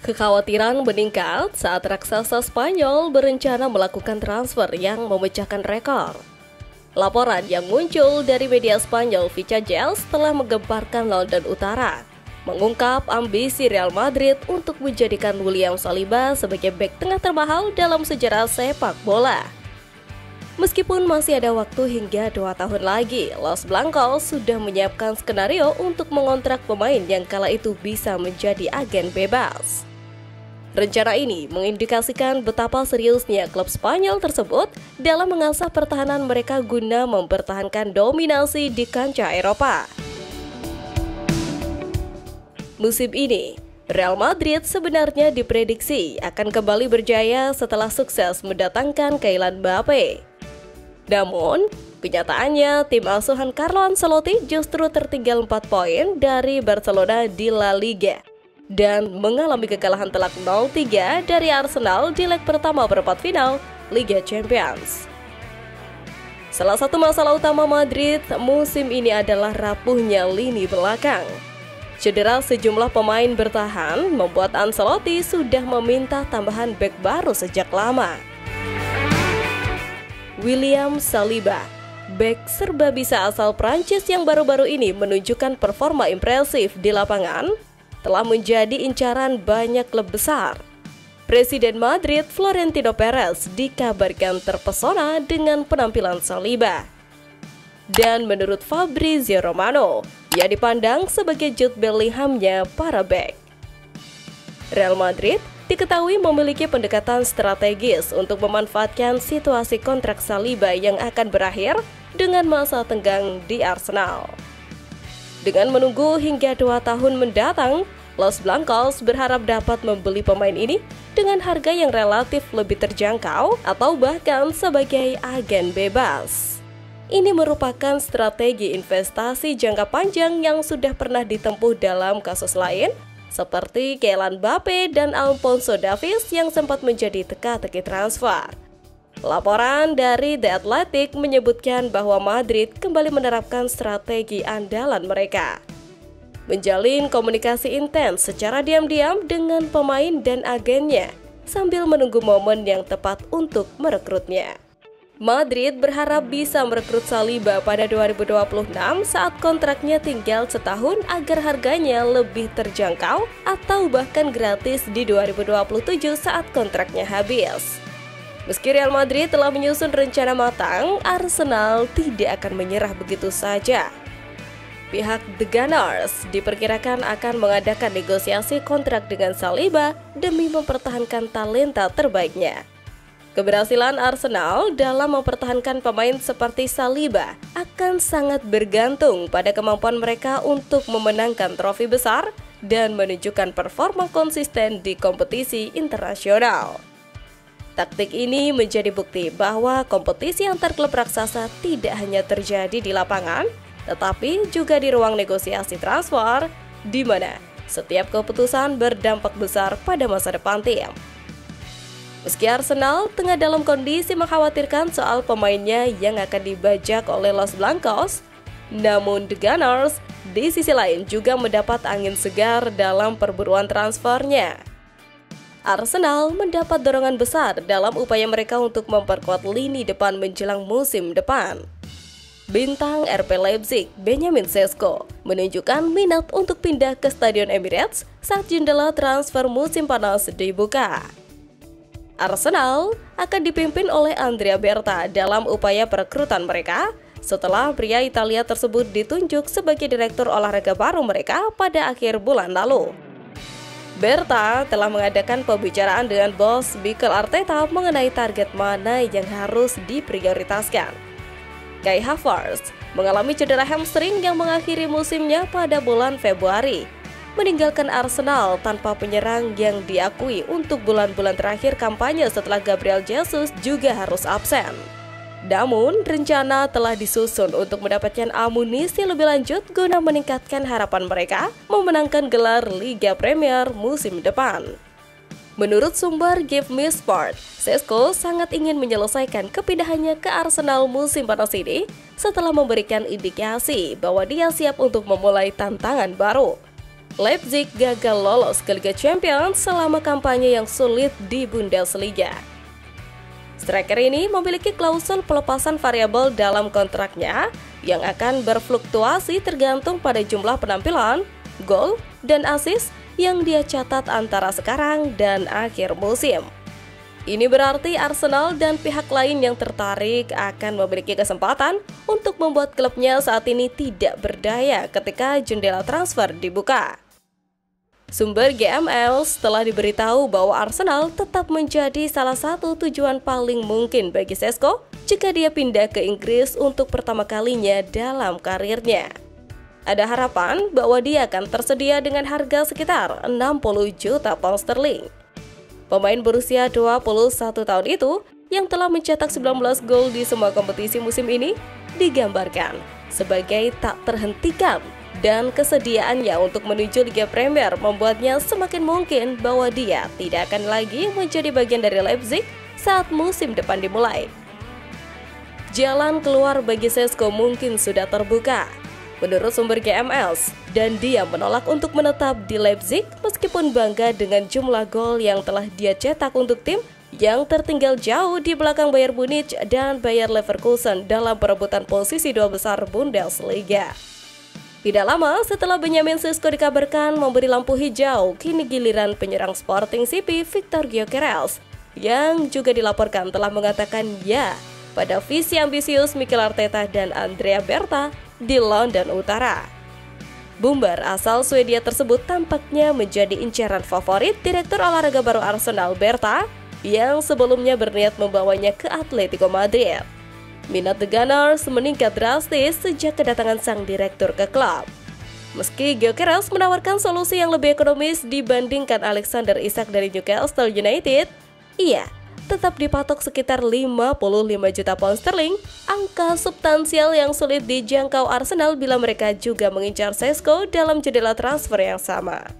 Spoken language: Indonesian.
Kekhawatiran meningkat saat raksasa Spanyol berencana melakukan transfer yang memecahkan rekor. Laporan yang muncul dari media Spanyol Vistajes telah menggemparkan London Utara, mengungkap ambisi Real Madrid untuk menjadikan William Saliba sebagai bek tengah termahal dalam sejarah sepak bola. Meskipun masih ada waktu hingga 2 tahun lagi, Los Blancos sudah menyiapkan skenario untuk mengontrak pemain yang kala itu bisa menjadi agen bebas. Rencana ini mengindikasikan betapa seriusnya klub Spanyol tersebut dalam mengasah pertahanan mereka guna mempertahankan dominasi di kancah Eropa. Musim ini, Real Madrid sebenarnya diprediksi akan kembali berjaya setelah sukses mendatangkan Kylian Mbappe. Namun, kenyataannya tim asuhan Carlo Ancelotti justru tertinggal 4 poin dari Barcelona di La Liga dan mengalami kekalahan telak 0-3 dari Arsenal di leg pertama perempat final Liga Champions. Salah satu masalah utama Madrid musim ini adalah rapuhnya lini belakang. Cedera sejumlah pemain bertahan membuat Ancelotti sudah meminta tambahan bek baru sejak lama. William Saliba, bek serba bisa asal Prancis yang baru-baru ini menunjukkan performa impresif di lapangan, telah menjadi incaran banyak klub besar. Presiden Madrid Florentino Perez dikabarkan terpesona dengan penampilan Saliba. Dan menurut Fabrizio Romano, ia dipandang sebagai Jude Bellingham-nya para bek. Real Madrid diketahui memiliki pendekatan strategis untuk memanfaatkan situasi kontrak Saliba yang akan berakhir dengan masa tenggang di Arsenal. Dengan menunggu hingga 2 tahun mendatang, Los Blancos berharap dapat membeli pemain ini dengan harga yang relatif lebih terjangkau atau bahkan sebagai agen bebas. Ini merupakan strategi investasi jangka panjang yang sudah pernah ditempuh dalam kasus lain, seperti Kylian Mbappe dan Alphonso Davies yang sempat menjadi teka-teki transfer. Laporan dari The Athletic menyebutkan bahwa Madrid kembali menerapkan strategi andalan mereka, menjalin komunikasi intens secara diam-diam dengan pemain dan agennya sambil menunggu momen yang tepat untuk merekrutnya. Madrid berharap bisa merekrut Saliba pada 2026 saat kontraknya tinggal setahun agar harganya lebih terjangkau atau bahkan gratis di 2027 saat kontraknya habis. Meski Real Madrid telah menyusun rencana matang, Arsenal tidak akan menyerah begitu saja. Pihak The Gunners diperkirakan akan mengadakan negosiasi kontrak dengan Saliba demi mempertahankan talenta terbaiknya. Keberhasilan Arsenal dalam mempertahankan pemain seperti Saliba akan sangat bergantung pada kemampuan mereka untuk memenangkan trofi besar dan menunjukkan performa konsisten di kompetisi internasional. Taktik ini menjadi bukti bahwa kompetisi antar klub raksasa tidak hanya terjadi di lapangan, tetapi juga di ruang negosiasi transfer, di mana setiap keputusan berdampak besar pada masa depan tim. Meski Arsenal tengah dalam kondisi mengkhawatirkan soal pemainnya yang akan dibajak oleh Los Blancos, namun The Gunners di sisi lain juga mendapat angin segar dalam perburuan transfernya. Arsenal mendapat dorongan besar dalam upaya mereka untuk memperkuat lini depan menjelang musim depan. Bintang RB Leipzig, Benjamin Sesko, menunjukkan minat untuk pindah ke Stadion Emirates saat jendela transfer musim panas dibuka. Arsenal akan dipimpin oleh Andrea Berta dalam upaya perekrutan mereka setelah pria Italia tersebut ditunjuk sebagai direktur olahraga baru mereka pada akhir bulan lalu. Berta telah mengadakan pembicaraan dengan bos Mikel Arteta mengenai target mana yang harus diprioritaskan. Kai Havertz mengalami cedera hamstring yang mengakhiri musimnya pada bulan Februari, meninggalkan Arsenal tanpa penyerang yang diakui untuk bulan-bulan terakhir kampanye setelah Gabriel Jesus juga harus absen. Namun, rencana telah disusun untuk mendapatkan amunisi lebih lanjut guna meningkatkan harapan mereka memenangkan gelar Liga Premier musim depan. Menurut sumber Give Me Sport, Sesko sangat ingin menyelesaikan kepindahannya ke Arsenal musim panas ini setelah memberikan indikasi bahwa dia siap untuk memulai tantangan baru. Leipzig gagal lolos ke Liga Champions selama kampanye yang sulit di Bundesliga. Striker ini memiliki klausul pelepasan variabel dalam kontraknya yang akan berfluktuasi tergantung pada jumlah penampilan, gol, dan assist yang dia catat antara sekarang dan akhir musim. Ini berarti Arsenal dan pihak lain yang tertarik akan memiliki kesempatan untuk membuat klubnya saat ini tidak berdaya ketika jendela transfer dibuka. Sumber GML telah diberitahu bahwa Arsenal tetap menjadi salah satu tujuan paling mungkin bagi Šeško jika dia pindah ke Inggris untuk pertama kalinya dalam karirnya. Ada harapan bahwa dia akan tersedia dengan harga sekitar 60 juta pound sterling. Pemain berusia 21 tahun itu yang telah mencetak 19 gol di semua kompetisi musim ini digambarkan sebagai tak terhentikan, dan kesediaannya untuk menuju Liga Premier membuatnya semakin mungkin bahwa dia tidak akan lagi menjadi bagian dari Leipzig saat musim depan dimulai. Jalan keluar bagi Šeško mungkin sudah terbuka, menurut sumber GML, dan dia menolak untuk menetap di Leipzig meskipun bangga dengan jumlah gol yang telah dia cetak untuk tim yang tertinggal jauh di belakang Bayern Munich dan Bayer Leverkusen dalam perebutan posisi dua besar Bundesliga. Tidak lama setelah Benjamin Šeško dikabarkan memberi lampu hijau, kini giliran penyerang Sporting CP Viktor Gyökeres yang juga dilaporkan telah mengatakan ya pada visi ambisius Mikel Arteta dan Andrea Berta di London Utara. Bumbar asal Swedia tersebut tampaknya menjadi incaran favorit Direktur Olahraga baru Arsenal Berta yang sebelumnya berniat membawanya ke Atletico Madrid. Minat The Gunners meningkat drastis sejak kedatangan sang direktur ke klub. Meski Gyökeres menawarkan solusi yang lebih ekonomis dibandingkan Alexander Isak dari Newcastle United, ia tetap dipatok sekitar 55 juta pound sterling, angka substansial yang sulit dijangkau Arsenal bila mereka juga mengincar Šeško dalam jendela transfer yang sama.